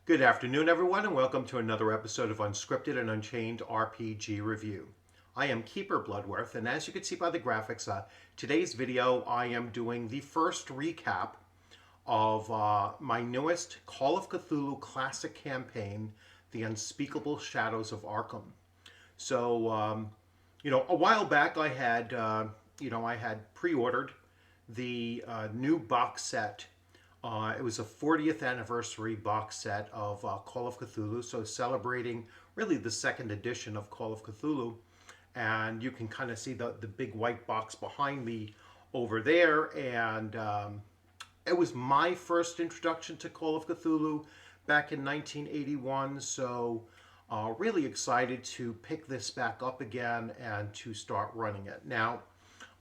Good afternoon, everyone, and welcome to another episode of Unscripted and Unchained RPG Review. I am Keeper Bloodworth, and as you can see by the graphics, today's video I am doing the first recap of my newest Call of Cthulhu classic campaign, The Unspeakable Shadows of Arkham. So, a while back I had pre-ordered the new box set. It was a 40th anniversary box set of Call of Cthulhu, so celebrating really the second edition of Call of Cthulhu. And you can kind of see the big white box behind me over there. And it was my first introduction to Call of Cthulhu back in 1981, so really excited to pick this back up again and to start running it. Now,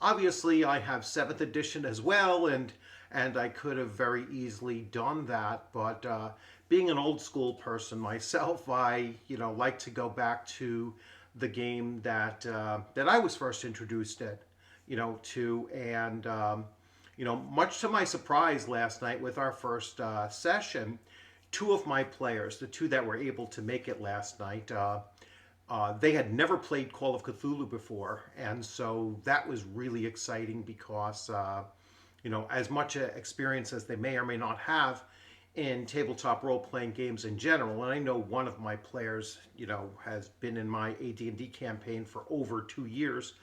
obviously, I have 7th edition as well, and I could have very easily done that, but being an old school person myself, I like to go back to the game that I was first introduced to, and much to my surprise last night with our first session, two of my players, the two that were able to make it last night, they had never played Call of Cthulhu before, and so that was really exciting because, as much experience as they may or may not have in tabletop role-playing games in general, and I know one of my players, has been in my AD&D campaign for over 2 years,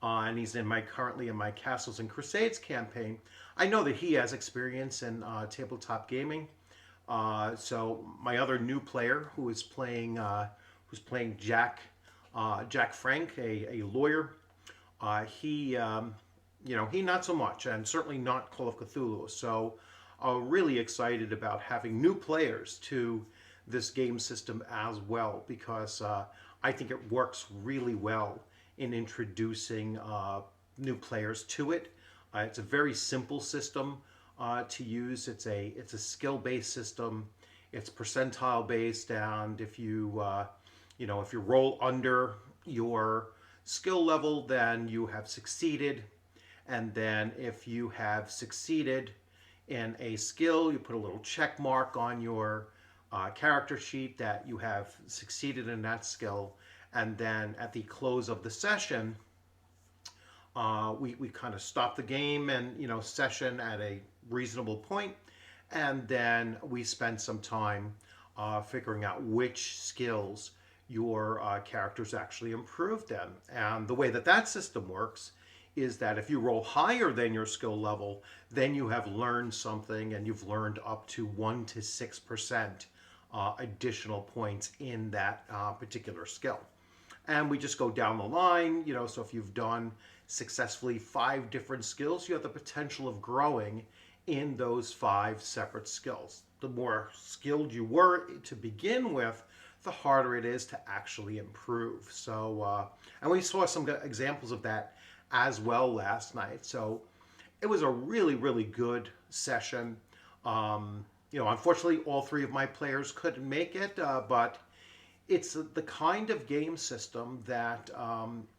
and he's currently in my Castles and Crusades campaign. I know that he has experience in tabletop gaming. So my other new player who is playing Jack Frank, a lawyer. He not so much, and certainly not Call of Cthulhu. So really excited about having new players to this game system as well, because I think it works really well in introducing new players to it. It's a very simple system to use. It's a skill-based system. It's percentile-based, and if you roll under your skill level, then you have succeeded. And then if you have succeeded in a skill, you put a little check mark on your character sheet that you have succeeded in that skill. And then at the close of the session, we kind of stop the game and session at a reasonable point, and then we spend some time figuring out which skills your characters actually improved in. And the way that system works is that if you roll higher than your skill level, then you have learned something, and you've learned up to 1 to 6% additional points in that particular skill. And we just go down the line, so if you've done successfully 5 different skills, you have the potential of growing in those 5 separate skills. The more skilled you were to begin with, the harder it is to actually improve. So, and we saw some examples of that as well last night. So it was a really, really good session. Unfortunately, all 3 of my players couldn't make it, but it's the kind of game system that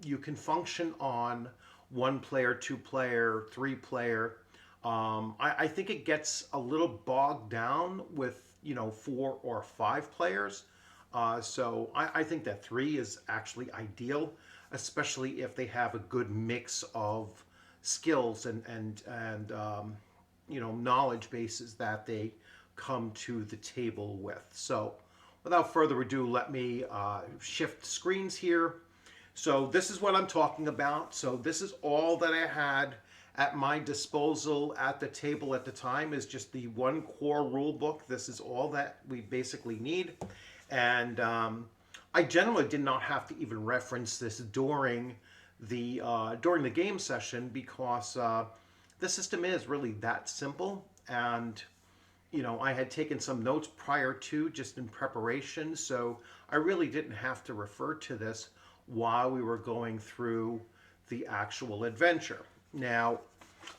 you can function on 1 player, 2 player, 3 player. I think it gets a little bogged down with 4 or 5 players. So I think that 3 is actually ideal, especially if they have a good mix of skills and knowledge bases that they come to the table with. So without further ado, let me shift screens here. So this is what I'm talking about. So this is all that I had at my disposal at the table at the time, is just the 1 core rule book. This is all that we basically need. And I generally did not have to even reference this during the game session, because the system is really that simple. And I had taken some notes prior to, just in preparation, so I really didn't have to refer to this while we were going through the actual adventure. Now,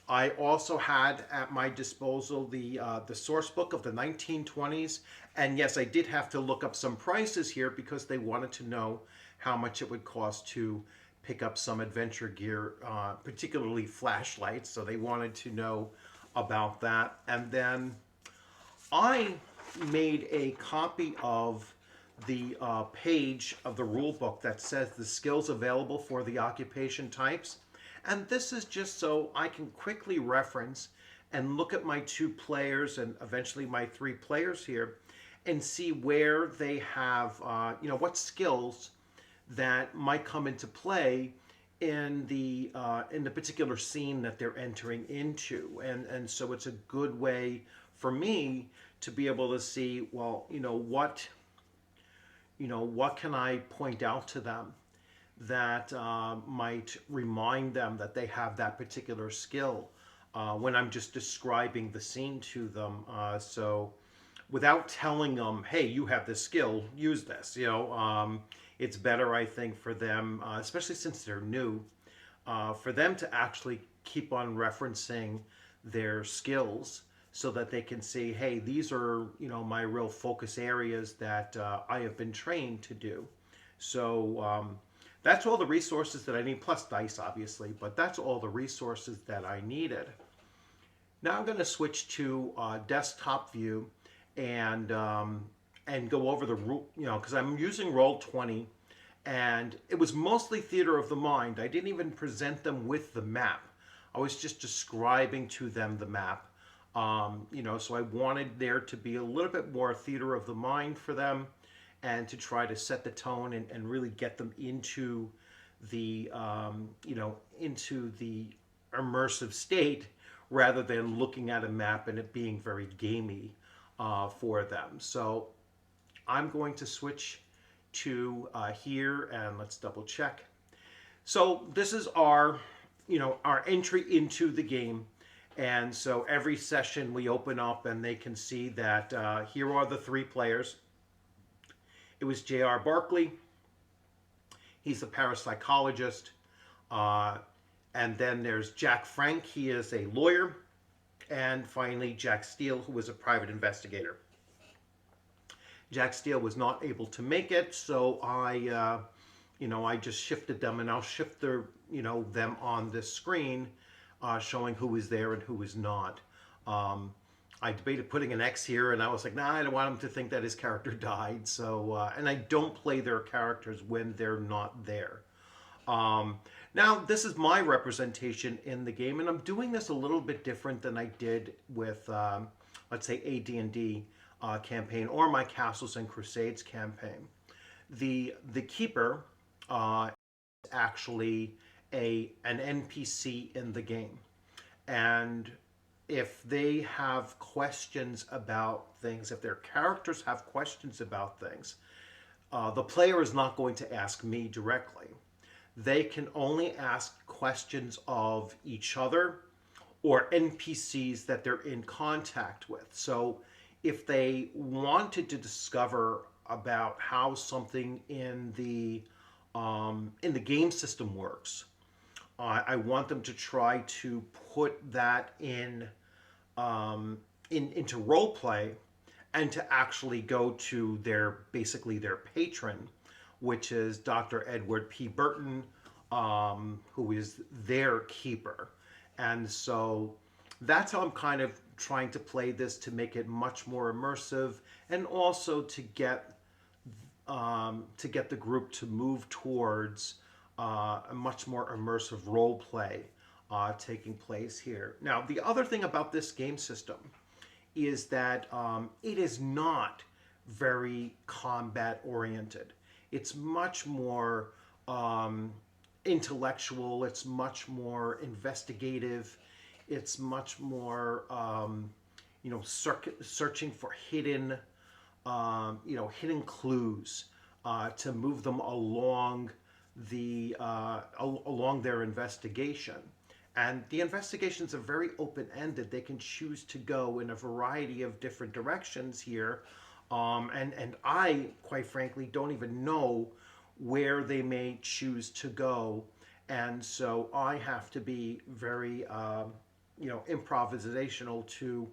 I also had at my disposal the source book of the 1920s, and yes, I did have to look up some prices here because they wanted to know how much it would cost to pick up some adventure gear, particularly flashlights, so they wanted to know about that. And then I made a copy of the page of the rule book that says the skills available for the occupation types. And this is just so I can quickly reference and look at my 2 players and eventually my 3 players here and see where they have, what skills that might come into play in the particular scene that they're entering into. And so it's a good way for me to be able to see, well, what can I point out to them that might remind them that they have that particular skill when I'm just describing the scene to them. So without telling them, hey, you have this skill, use this, it's better, I think, for them, especially since they're new, for them to actually keep on referencing their skills so that they can see, hey, these are, my real focus areas that I have been trained to do. So that's all the resources that I need, plus dice, obviously, but that's all the resources that I needed. Now I'm going to switch to desktop view and go over the rule, because I'm using Roll20, and it was mostly theater of the mind. I didn't even present them with the map. I was just describing to them the map. So I wanted there to be a little bit more theater of the mind for them, and to try to set the tone and really get them into the into the immersive state rather than looking at a map and it being very gamey for them. So I'm going to switch to here, and let's double check. So this is our our entry into the game. And so every session we open up and they can see that here are the 3 players. It was J.R. Barkley. He's a parapsychologist. And then there's Jack Frank. He is a lawyer. And finally, Jack Steele, who was a private investigator. Jack Steele was not able to make it, so I just shifted them, and I'll shift their, them on this screen, showing who is there and who is not. I debated putting an X here, and I was like, nah, I don't want him to think that his character died. So, and I don't play their characters when they're not there. Now, this is my representation in the game, and I'm doing this a little bit different than I did with, let's say, AD&D campaign or my Castles and Crusades campaign. The Keeper is actually an NPC in the game, and if they have questions about things, if their characters have questions about things, the player is not going to ask me directly. They can only ask questions of each other or NPCs that they're in contact with. So if they wanted to discover about how something in the game system works, I want them to try to put that into role play, and to actually go to basically their patron, which is Dr. Edward P. Burton, who is their keeper. And so that's how I'm kind of trying to play this, to make it much more immersive, and also to get the group to move towards a much more immersive role play taking place here. Now, the other thing about this game system is that it is not very combat oriented. It's much more intellectual. It's much more investigative. It's much more searching for hidden hidden clues to move them along along their investigation. And the investigations are very open-ended. They can choose to go in a variety of different directions here. And I, quite frankly, don't even know where they may choose to go. And so I have to be very, improvisational to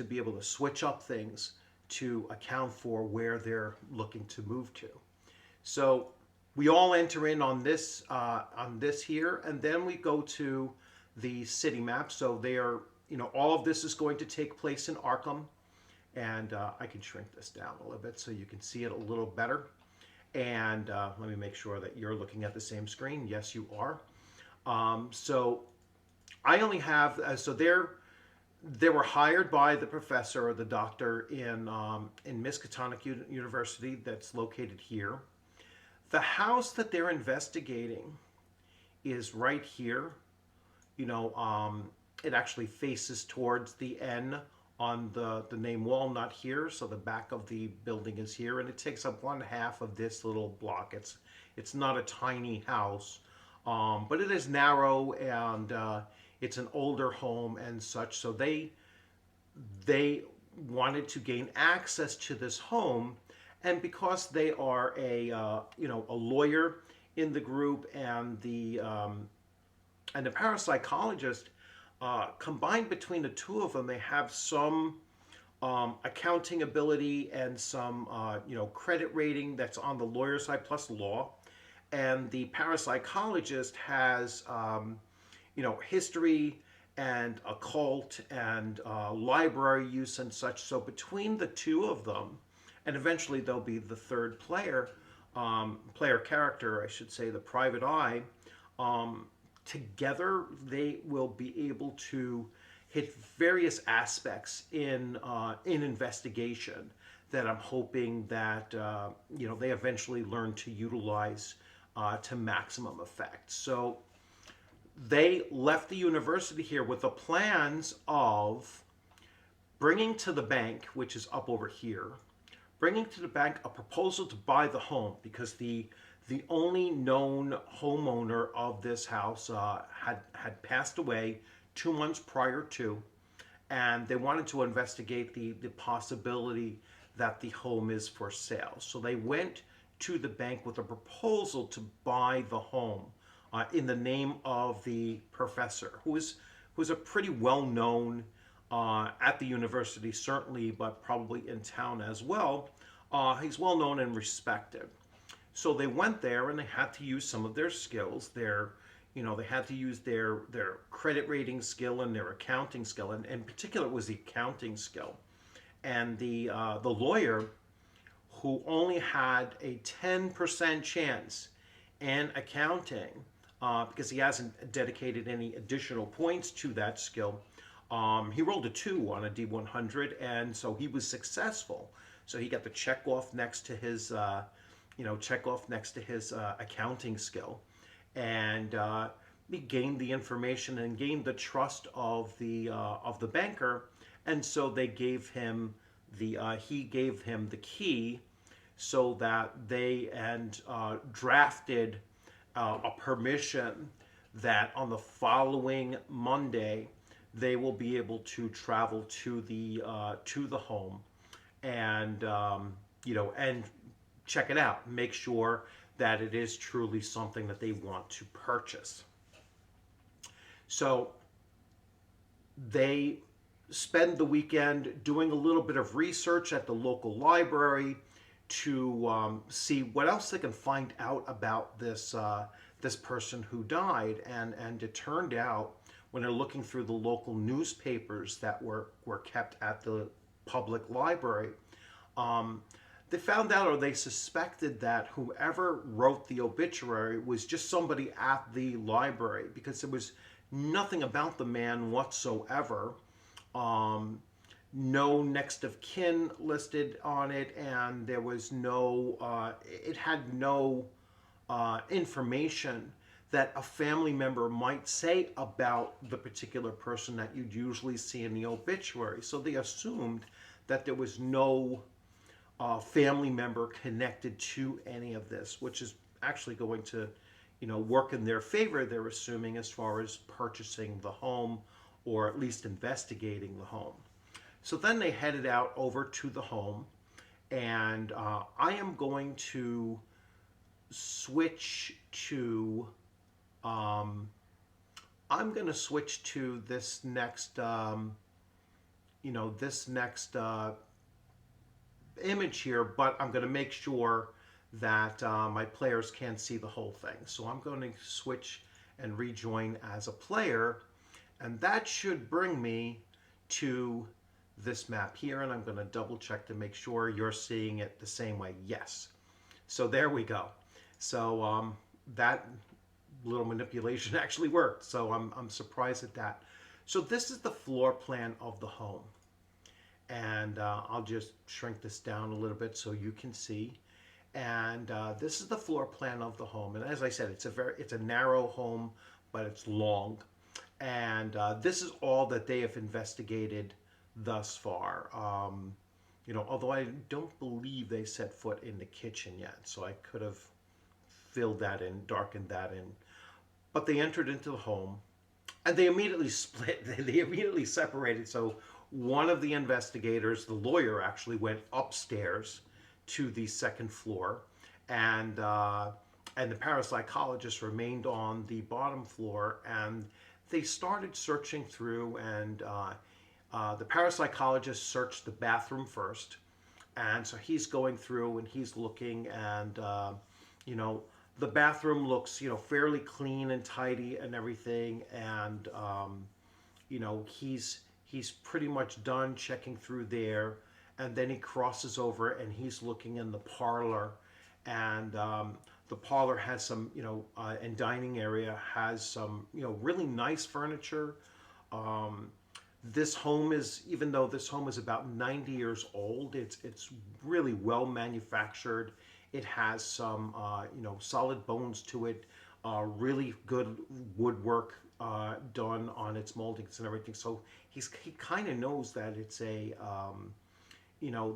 be able to switch up things to account for where they're looking to move to. So we all enter in on this here, and then we go to the city map. So they are, all of this is going to take place in Arkham, And I can shrink this down a little bit so you can see it a little better. And let me make sure that you're looking at the same screen. Yes, you are. So I only have, so they were hired by the professor or the doctor in Miskatonic University that's located here. The house that they're investigating is right here. You know, it actually faces towards the N on the name wall, not here. So the back of the building is here, and it takes up 1/2 of this little block. It's not a tiny house, but it is narrow, and it's an older home and such. So they wanted to gain access to this home, and because they are a lawyer in the group and the parapsychologist, combined between the two of them, they have some accounting ability and some credit rating that's on the lawyer side plus law, and the parapsychologist has history and occult and library use and such. So between the two of them, and eventually there'll be the third player character, I should say, the private eye, together they will be able to hit various aspects in investigation that I'm hoping that they eventually learn to utilize to maximum effect. So they left the university here with the plans of bringing to the bank, which is up over here, bringing to the bank a proposal to buy the home, because the only known homeowner of this house had passed away 2 months prior to, and they wanted to investigate the possibility that the home is for sale. So they went to the bank with a proposal to buy the home in the name of the professor, who is a pretty well-known at the university, certainly, but probably in town as well. He's well-known and respected. So they went there, and they had to use some of their skills. They had to use their credit rating skill and their accounting skill, and in particular it was the accounting skill. And the lawyer, who only had a 10% chance in accounting, because he hasn't dedicated any additional points to that skill, he rolled a 2 on a D100, and so he was successful. So he got the check off next to his accounting skill, and he gained the information and gained the trust of the banker, and so they gave him he gave him the key, so that they drafted a permission that on the following Monday they will be able to travel to the home and and check it out, make sure that it is truly something that they want to purchase. So they spend the weekend doing a little bit of research at the local library to see what else they can find out about this person who died, and it turned out, when they're looking through the local newspapers that were kept at the public library, they found out, or they suspected, that whoever wrote the obituary was just somebody at the library, because there was nothing about the man whatsoever. No next of kin listed on it, and there was no, it had no information that a family member might say about the particular person that you'd usually see in the obituary. So they assumed that there was no family member connected to any of this, which is actually going to, work in their favor, they're assuming, as far as purchasing the home, or at least investigating the home. So then they headed out over to the home, and I am going to switch to this next image here, but I'm going to make sure that my players can't see the whole thing. So I'm going to switch and rejoin as a player, and that should bring me to this map here, and I'm going to double check to make sure you're seeing it the same way. Yes. So there we go. So that little manipulation actually worked. So I'm surprised at that. So this is the floor plan of the home. And I'll just shrink this down a little bit so you can see. And this is the floor plan of the home. And as I said, it's a narrow home, but it's long. And this is all that they have investigated thus far. Although I don't believe they set foot in the kitchen yet, so I could have filled that in, darkened that in. But they entered into the home, and they immediately split. They immediately separated. So one of the investigators, the lawyer, actually went upstairs to the second floor, and the parapsychologist remained on the bottom floor. And they started searching through, and the parapsychologist searched the bathroom first. And so he's going through and he's looking, and the bathroom looks fairly clean and tidy and everything. And he's pretty much done checking through there. And then he crosses over and he's looking in the parlor, and the parlor has some, and dining area has some, really nice furniture. This home is, even though this home is about 90 years old, it's really well manufactured. It has some, solid bones to it, really good woodwork done on its moldings and everything. So he kind of knows that it's a,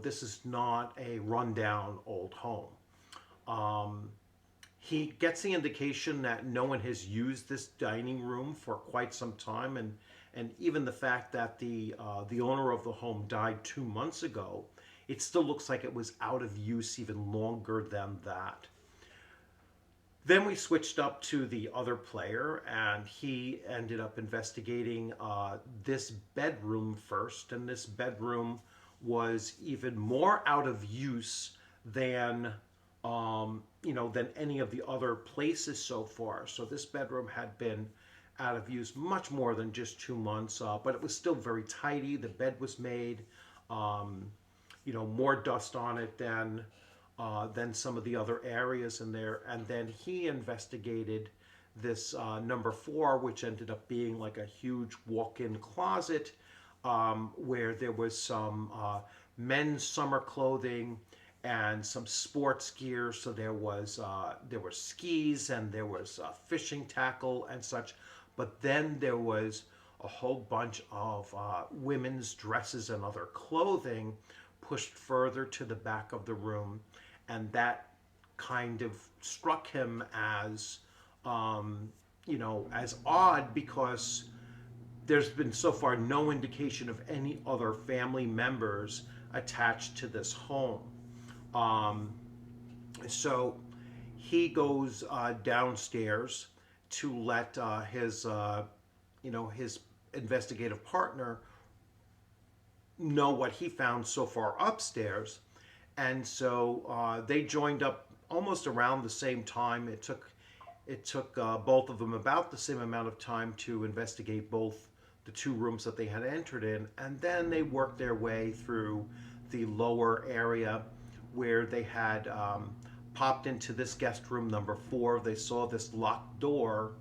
this is not a rundown old home. He gets the indication that no one has used this dining room for quite some time, and even the fact that the owner of the home died 2 months ago, it still looks like it was out of use even longer than that. Then we switched up to the other player, and he ended up investigating this bedroom first, and this bedroom was even more out of use than than any of the other places so far. So this bedroom had been out of use much more than just 2 months, but it was still very tidy. The bed was made, more dust on it than some of the other areas in there. And then he investigated this number 4, which ended up being like a huge walk-in closet, where there was some men's summer clothing and some sports gear. So there were skis, and there was fishing tackle and such. But then there was a whole bunch of women's dresses and other clothing pushed further to the back of the room, and that kind of struck him as as odd, because there's been so far no indication of any other family members attached to this home. So he goes downstairs to let his investigative partner know what he found so far upstairs. And so they joined up almost around the same time. It took both of them about the same amount of time to investigate both the 2 rooms that they had entered in, and then they worked their way through the lower area where they had popped into this guest room number 4. They saw this locked door,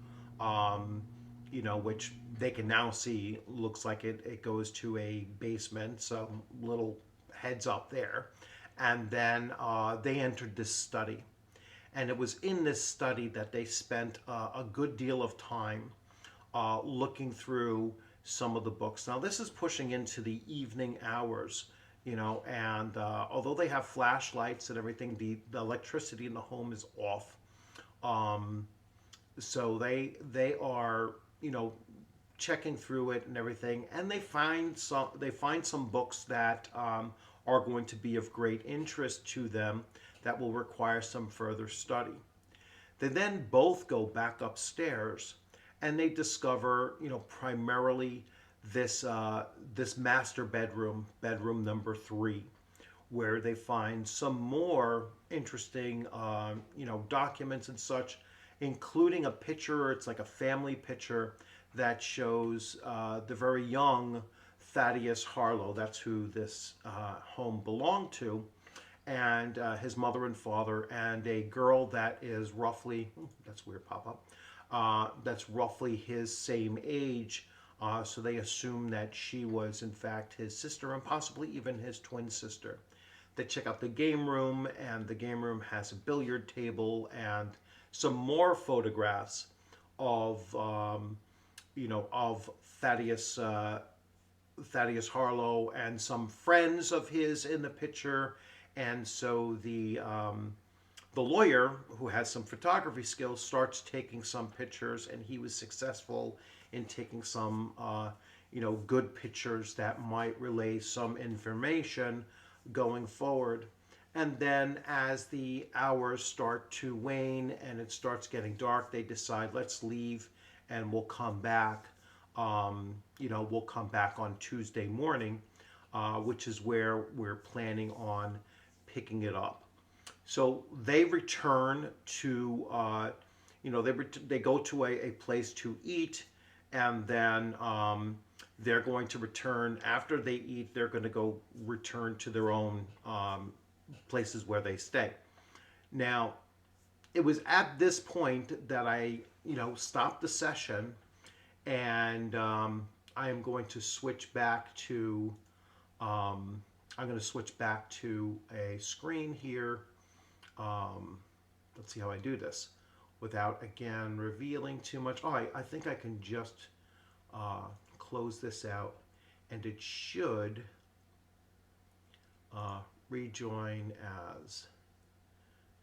which they can now see looks like it goes to a basement. So little heads up there. And then they entered this study. And it was in this study that they spent a good deal of time looking through some of the books. Now this is pushing into the evening hours, and although they have flashlights and everything, the electricity in the home is off. So they are, checking through it and everything, and they find some books that are going to be of great interest to them that will require some further study. They then both go back upstairs, and they discover, primarily this master bedroom number 3, where they find some more interesting, documents and such, including a picture. It's like a family picture that shows the very young Thaddeus Harlow. That's who this home belonged to. And his mother and father, and a girl that is roughly, that's weird pop-up, that's roughly his same age. So they assume that she was, in fact, his sister and possibly even his twin sister. They check out the game room, and the game room has a billiard table and some more photographs of, of Thaddeus Harlow and some friends of his in the picture. And so the lawyer, who has some photography skills, starts taking some pictures, and he was successful in taking some good pictures that might relay some information going forward. And then as the hours start to wane and it starts getting dark, they decide, let's leave and we'll come back. We'll come back on Tuesday morning, which is where we're planning on picking it up. So they return to, they go to a place to eat, and then they're going to return after they eat. They're going to go return to their own places where they stay. Now, it was at this point that I, stopped the session, and I am going to switch back to. I'm going to switch back to a screen here. Let's see how I do this without, again, revealing too much. Oh, I think I can just close this out, and it should rejoin as,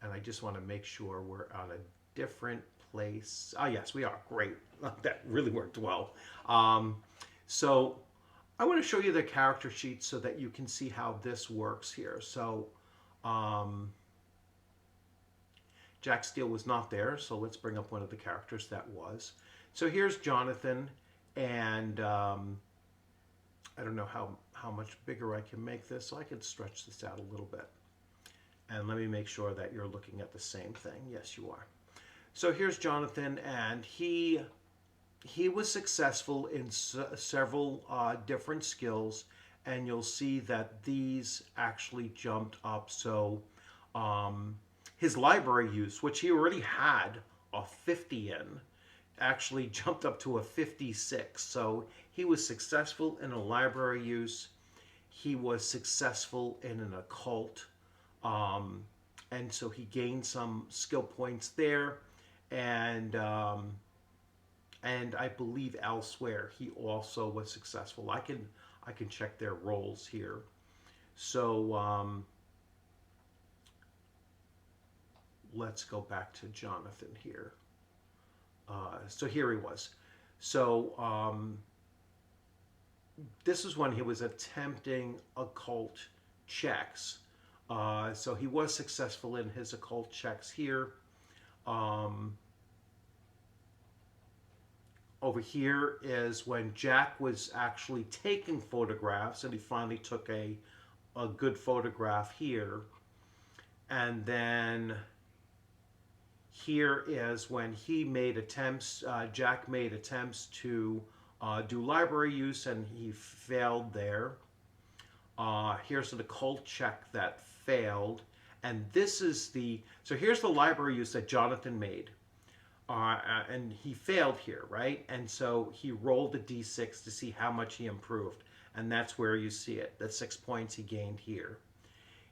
and I just want to make sure we're on a different place. Oh, yes, we are. Great. That really worked well. So I want to show you the character sheet so that you can see how this works here. So Jack Steele was not there, so let's bring up one of the characters that was. So here's Jonathan, and I don't know how much bigger I can make this, so I can stretch this out a little bit. And let me make sure that you're looking at the same thing. Yes, you are. So here's Jonathan, and he was successful in several different skills, and you'll see that these actually jumped up. So his library use, which he already had a 50 in, actually jumped up to a 56. So he was successful in a library use. He was successful in an occult. And so he gained some skill points there. And I believe elsewhere he also was successful. I can check their roles here. So let's go back to Jonathan here. So here he was. So this is when he was attempting occult checks. So he was successful in his occult checks here. Over here is when Jack was actually taking photographs, and he finally took a good photograph here. And then here is when he made attempts, Jack made attempts to do library use, and he failed there. Here's an occult check that failed. And this is so here's the library use that Jonathan made. And he failed here, right? And so he rolled a d6 to see how much he improved. And that's where you see it, the 6 points he gained here.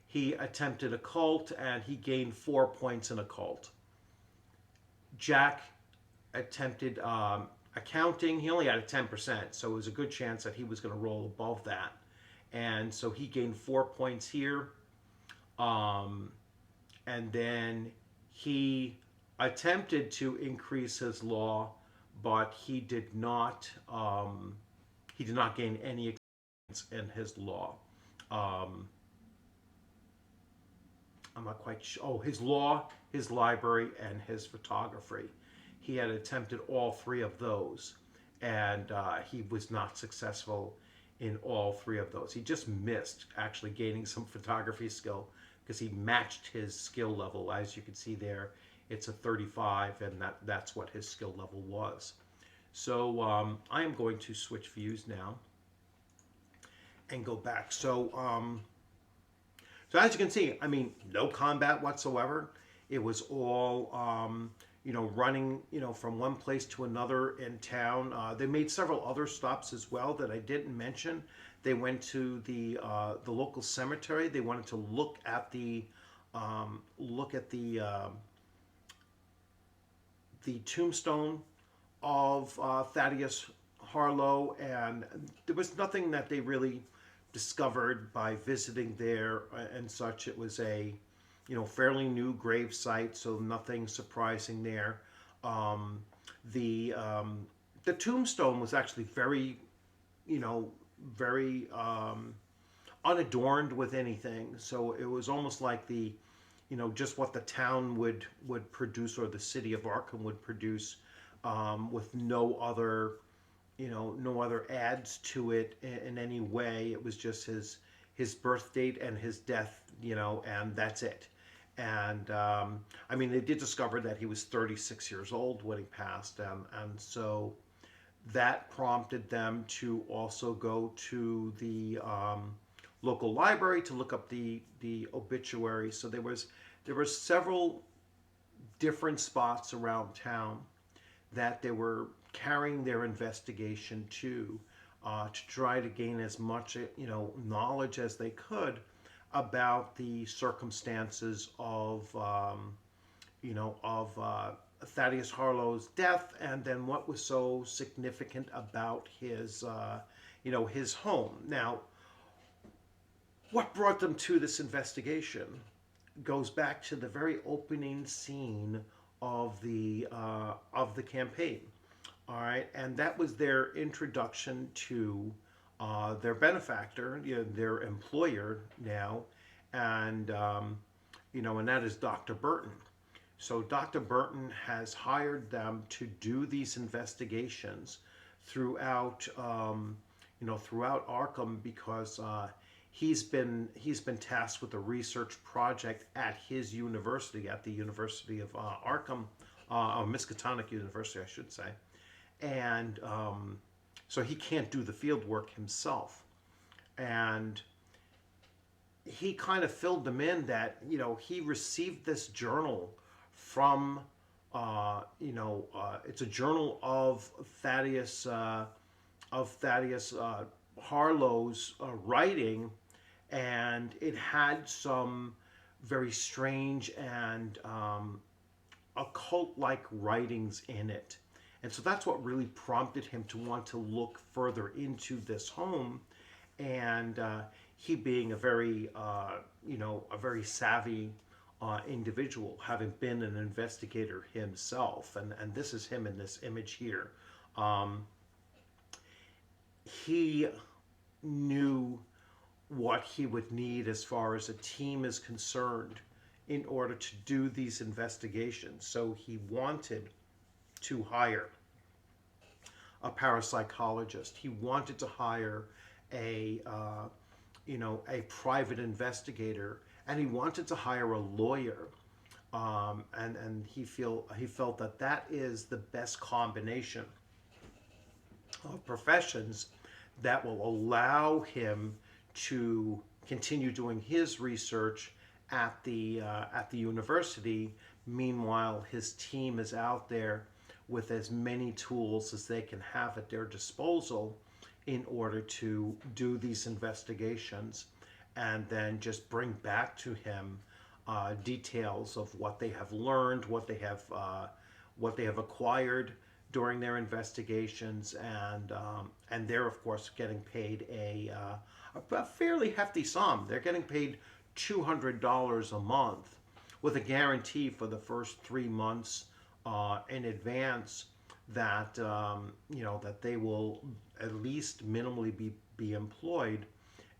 He attempted occult, and he gained 4 points in occult. Jack attempted accounting. He only had a 10%, so it was a good chance that he was going to roll above that. And so he gained 4 points here. And then he attempted to increase his law, but he did not gain any experience in his law. I'm not quite sure. Oh, his law, his library, and his photography. He had attempted all three of those, and he was not successful in all three of those. He just missed actually gaining some photography skill because he matched his skill level. As you can see there, it's a 35, and that's what his skill level was. So I am going to switch views now. and go back. So as you can see, I mean, no combat whatsoever. It was all, running, from one place to another in town. They made several other stops as well that I didn't mention. They went to the local cemetery. They wanted to look at the tombstone of Thaddeus Harlow, and there was nothing that they really discovered by visiting there and such. It was a fairly new grave site, so nothing surprising there. Um, the tombstone was actually very very unadorned with anything, so it was almost like just what the town would produce, or the city of Arkham would produce, with no other ads to it in any way. It was just his birth date and his death, and that's it. And I mean, they did discover that he was 36 years old when he passed, and so that prompted them to also go to the local library to look up the obituary. So there were several different spots around town that they were carrying their investigation to try to gain as much knowledge as they could about the circumstances of Thaddeus Harlow's death, and then what was so significant about his home. Now, what brought them to this investigation goes back to the very opening scene of the campaign. All right, and that was their introduction to their benefactor, their employer now, and and that is Dr. Burton. So Dr. Burton has hired them to do these investigations throughout, throughout Arkham, because he's been tasked with a research project at his university, at the University of Arkham, Miskatonic University, I should say, and so he can't do the field work himself, and he kind of filled them in that he received this journal from it's a journal of Thaddeus Harlow's writing, and it had some very strange and occult-like writings in it. And so that's what really prompted him to want to look further into this home. And he being a very savvy individual, having been an investigator himself, and this is him in this image here. He knew what he would need as far as a team is concerned in order to do these investigations. So he wanted to hire a parapsychologist. He wanted to hire a private investigator, and he wanted to hire a lawyer. And he felt that is the best combination of professions that will allow him to continue doing his research at the university. Meanwhile, his team is out there with as many tools as they can have at their disposal in order to do these investigations, and then just bring back to him details of what they have learned, what they have acquired during their investigations, and they're of course getting paid a fairly hefty sum. They're getting paid $200 a month, with a guarantee for the first 3 months in advance that that they will at least minimally be employed.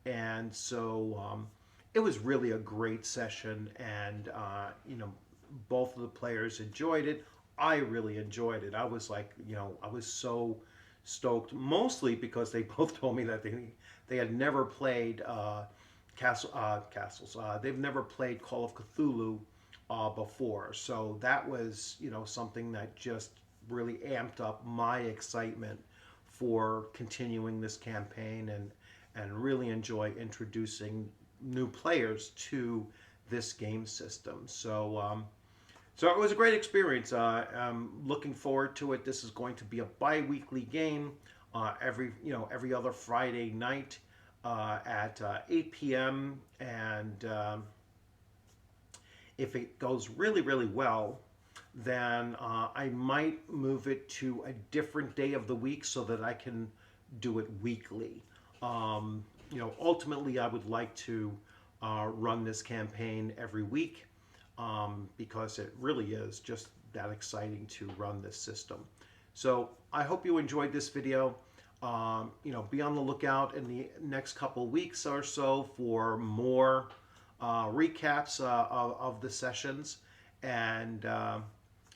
And so it was really a great session, and both of the players enjoyed it. I really enjoyed it. I was like, I was so stoked, mostly because they both told me that they had never played Castles. They've never played Call of Cthulhu before, so that was something that just really amped up my excitement for continuing this campaign and really enjoy introducing new players to this game system. So it was a great experience. I'm looking forward to it. This is going to be a bi-weekly game, every other Friday night at 8 p.m. And if it goes really, really well, then I might move it to a different day of the week so that I can do it weekly. Ultimately, I would like to run this campaign every week because it really is just that exciting to run this system. So I hope you enjoyed this video. Be on the lookout in the next couple weeks or so for more recaps of the sessions, and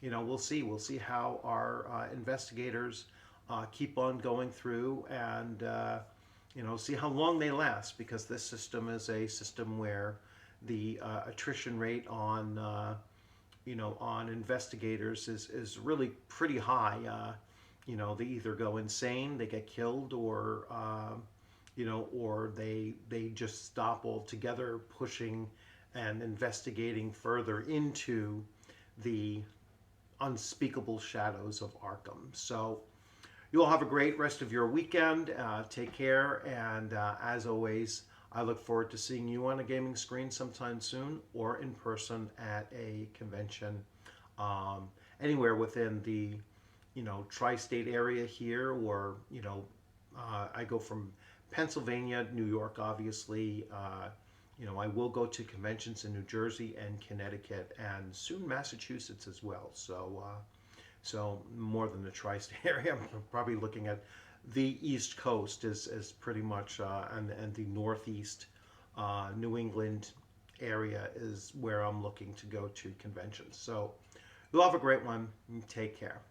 we'll see how our investigators keep on going through, and see how long they last, because this system is a system where the attrition rate on on investigators is really pretty high. They either go insane, they get killed, or or they just stop altogether pushing and investigating further into the unspeakable shadows of Arkham. So you all have a great rest of your weekend. Take care, and as always, I look forward to seeing you on a gaming screen sometime soon, or in person at a convention anywhere within the tri-state area here, or I go from Pennsylvania, New York, obviously. I will go to conventions in New Jersey and Connecticut, and soon Massachusetts as well. So more than the tri-state area, I'm probably looking at the East Coast is pretty much, and the Northeast, New England area is where I'm looking to go to conventions. So you'll have a great one. Take care.